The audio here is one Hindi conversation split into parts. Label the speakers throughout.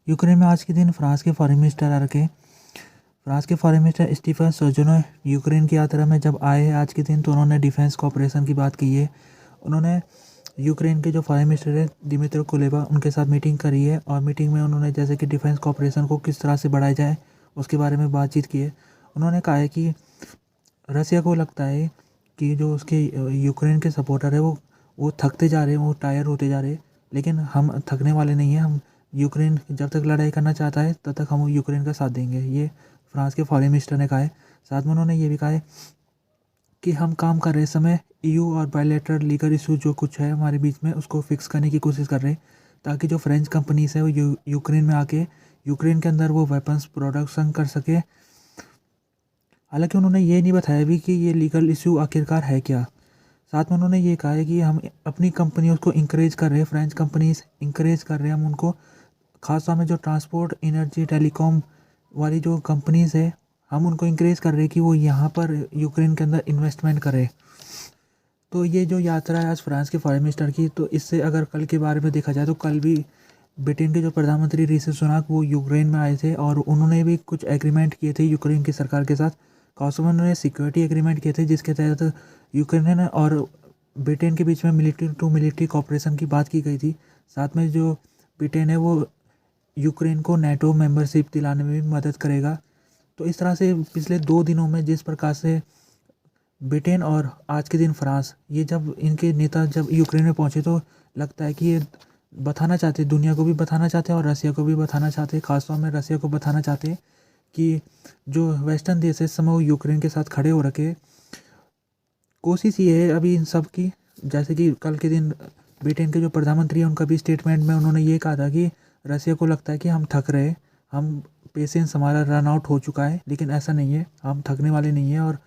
Speaker 1: यूक्रेन में आज के दिन फ्रांस के फॉरेन मिनिस्टर आ रखे। फ्रांस के फॉरेन मिनिस्टर स्टीफन सोजोनो यूक्रेन की यात्रा में जब आए हैं आज के दिन, तो उन्होंने डिफेंस कॉपरेशन की बात की है। उन्होंने यूक्रेन के जो फॉरेन मिनिस्टर है दिमित्रो कुलेबा, उनके साथ मीटिंग करी है और मीटिंग में उन्होंने जैसे कि डिफेंस कॉपरेशन को किस तरह से बढ़ाया जाए उसके बारे में बातचीत की है। उन्होंने कहा है कि रसिया को लगता है कि जो उसके यूक्रेन के सपोर्टर है वो थकते जा रहे हैं, वो टायर होते जा रहे हैं, लेकिन हम थकने वाले नहीं हैं। हम यूक्रेन जब तक लड़ाई करना चाहता है तब तक हम यूक्रेन का साथ देंगे, ये फ्रांस के फॉरेन मिनिस्टर ने कहा है। साथ में उन्होंने ये भी कहा है कि हम काम कर रहे समय ईयू और बायलैटरल लीगल इशू जो कुछ है हमारे बीच में उसको फिक्स करने की कोशिश कर रहे हैं, ताकि जो फ्रेंच कंपनीज है वो यूक्रेन में आके यूक्रेन के अंदर वो वेपन्स प्रोडक्शन कर सके। हालांकि उन्होंने ये नहीं बताया भी कि ये लीगल इशू आखिरकार है क्या। साथ में उन्होंने ये कहा है कि हम अपनी कंपनियों को इंकरेज कर रहे हैं, फ्रेंच कंपनीज इंकरेज कर रहे हैं हम उनको, खासतौर में जो ट्रांसपोर्ट, एनर्जी, टेलीकॉम वाली जो कंपनीज है हम उनको इंकरेज कर रहे हैं कि वो यहाँ पर यूक्रेन के अंदर इन्वेस्टमेंट करें। तो ये जो यात्रा है आज फ्रांस के फॉरेन मिनिस्टर की, तो इससे अगर कल के बारे में देखा जाए तो कल भी ब्रिटेन के जो प्रधानमंत्री ऋषि सुनाक वो यूक्रेन में आए थे और उन्होंने भी कुछ एग्रीमेंट किए थे यूक्रेन की सरकार के साथ। खासतौर में उन्होंने सिक्योरिटी एग्रीमेंट किए थे जिसके तहत यूक्रेन और ब्रिटेन के बीच में मिलिट्री टू मिलिट्री कॉपरेशन की बात की गई थी। साथ में जो ब्रिटेन है वो यूक्रेन को नेटो मेंबरशिप दिलाने में भी मदद करेगा। तो इस तरह से पिछले 2 दिनों में जिस प्रकार से ब्रिटेन और आज के दिन फ्रांस, ये जब इनके नेता जब यूक्रेन में पहुंचे तो लगता है कि ये बताना चाहते, दुनिया को भी बताना चाहते हैं और रसिया को भी बताना चाहते हैं, खासतौर में रसिया को बताना चाहते हैं कि जो वेस्टर्न देश है इस समय वो यूक्रेन के साथ खड़े हो रखे। कोशिश ये है अभी इन सब की, जैसे कि कल के दिन ब्रिटेन के जो प्रधानमंत्री हैं उनका भी स्टेटमेंट में उन्होंने ये कहा था कि रसिया को लगता है कि हम थक रहे, हम पेशेंस हमारा रन आउट हो चुका है, लेकिन ऐसा नहीं है, हम थकने वाले नहीं हैं। और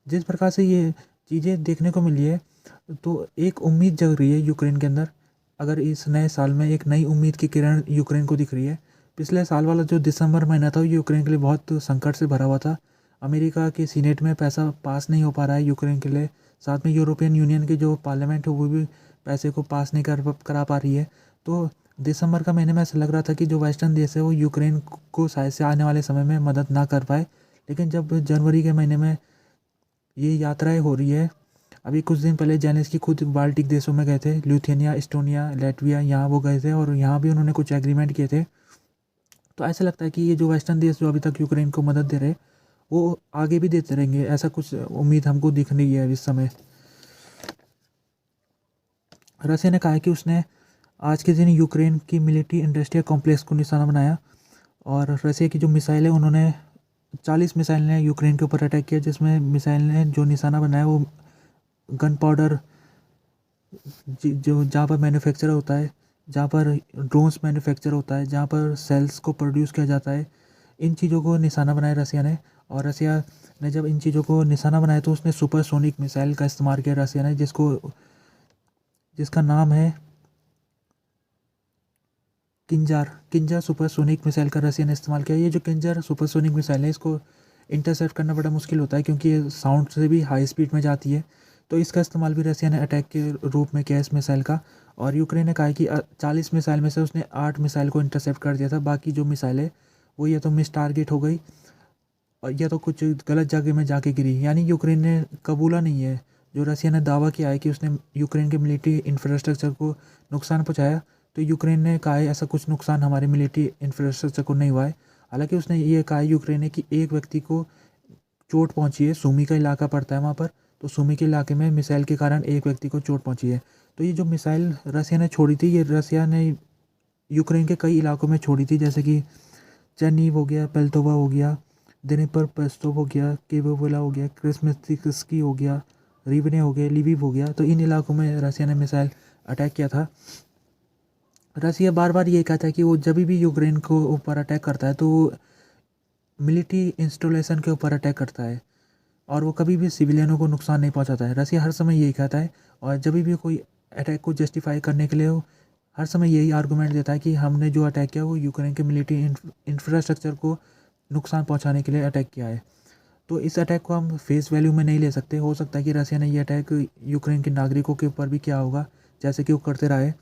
Speaker 1: जिस प्रकार से ये चीज़ें देखने को मिली है तो एक उम्मीद जग रही है यूक्रेन के अंदर। अगर इस नए साल में एक नई उम्मीद की किरण यूक्रेन को दिख रही है। पिछले साल वाला जो दिसंबर महीना था वो यूक्रेन के लिए बहुत संकट से भरा हुआ था। अमेरिका के सीनेट में पैसा पास नहीं हो पा रहा है यूक्रेन के लिए। साथ में यूरोपियन यूनियन की जो पार्लियामेंट है वो भी पैसे को पास नहीं करा पा रही है। तो दिसंबर का महीने में ऐसा लग रहा था कि जो वेस्टर्न देश है वो यूक्रेन को शायद से आने वाले समय में मदद ना कर पाए। लेकिन जब जनवरी के महीने में ये यात्राएं हो रही है, अभी कुछ दिन पहले जेलेंस्की खुद बाल्टिक देशों में गए थे, लिथुआनिया, एस्टोनिया, लैटविया, यहाँ वो गए थे और यहाँ भी उन्होंने कुछ एग्रीमेंट किए थे। तो ऐसा लगता है कि ये जो वेस्टर्न देश जो अभी तक यूक्रेन को मदद दे रहे वो आगे भी देते रहेंगे, ऐसा कुछ उम्मीद हमको दिख रही है इस समय। रसिया ने कहा है कि उसने आज के दिन यूक्रेन की मिलिट्री इंडस्ट्रियल कॉम्प्लेक्स को निशाना बनाया और रसिया की जो मिसाइल है उन्होंने 40 मिसाइल ने यूक्रेन के ऊपर अटैक किया, जिसमें मिसाइल ने जो निशाना बनाया वो गन पाउडर जो जहाँ पर मैन्युफैक्चर होता है, जहाँ पर ड्रोन्स मैन्युफैक्चर होता है, जहाँ पर सेल्स को प्रोड्यूस किया जाता है, इन चीज़ों को निशाना बनाया रसिया ने। और रसिया ने जब इन चीज़ों को निशाना बनाया तो उसने सुपरसोनिक मिसाइल का इस्तेमाल किया रसिया ने, जिसका नाम है किंजर। किंजर सुपरसोनिक मिसाइल का रसिया ने इस्तेमाल किया। ये जो किंजर सुपरसोनिक मिसाइल है इसको इंटरसेप्ट करना बड़ा मुश्किल होता है क्योंकि ये साउंड से भी हाई स्पीड में जाती है। तो इसका इस्तेमाल भी रसिया ने अटैक के रूप में किया इस मिसाइल का। और यूक्रेन ने कहा है कि 40 मिसाइल में से उसने 8 मिसाइल को इंटरसेप्ट कर दिया था, बाकी जो मिसाइल है वो या तो मिस टारगेट हो गई और या तो कुछ गलत जगह में जाके गिरी। यानी यूक्रेन ने कबूला नहीं है जो रसिया ने दावा किया है कि उसने यूक्रेन के मिलिट्री इंफ्रास्ट्रक्चर को नुकसान पहुँचाया। तो यूक्रेन ने कहा है ऐसा कुछ नुकसान हमारे मिलिट्री इंफ्रास्ट्रक्चर को नहीं हुआ है। हालांकि उसने ये कहा है यूक्रेन ने कि एक व्यक्ति को चोट पहुंची है, सुमी का इलाका पड़ता है वहाँ पर, तो सुमी के इलाके में मिसाइल के कारण एक व्यक्ति को चोट पहुंची है। तो ये जो मिसाइल रसिया ने छोड़ी थी ये रसिया ने यूक्रेन के कई इलाकों में छोड़ी थी, जैसे कि चेर्नीव हो गया, पेल्टोवा हो गया, दिनीपर पेस्टोव हो गया, केबोवला हो गया, क्रिस्मस्की हो गया, रिवने हो गया, लिविव हो गया। तो इन इलाकों में रसिया ने मिसाइल अटैक किया था। रसिया बार बार ये कहता है कि वो जब भी यूक्रेन को ऊपर अटैक करता है तो वो मिलिट्री इंस्टॉलेशन के ऊपर अटैक करता है और वो कभी भी सिविलियनों को नुकसान नहीं पहुंचाता है। रसिया हर समय यही कहता है और जब भी कोई अटैक को जस्टिफाई करने के लिए वो हर समय यही आर्गूमेंट देता है कि हमने जो अटैक किया वो यूक्रेन के मिलिट्री इंफ्रास्ट्रक्चर को नुकसान पहुंचाने के लिए अटैक किया है। तो इस अटैक को हम फेस वैल्यू में नहीं ले सकते। हो सकता है कि रसिया ने ये अटैक यूक्रेन के नागरिकों के ऊपर भी किया होगा जैसे कि वो करते रहा है।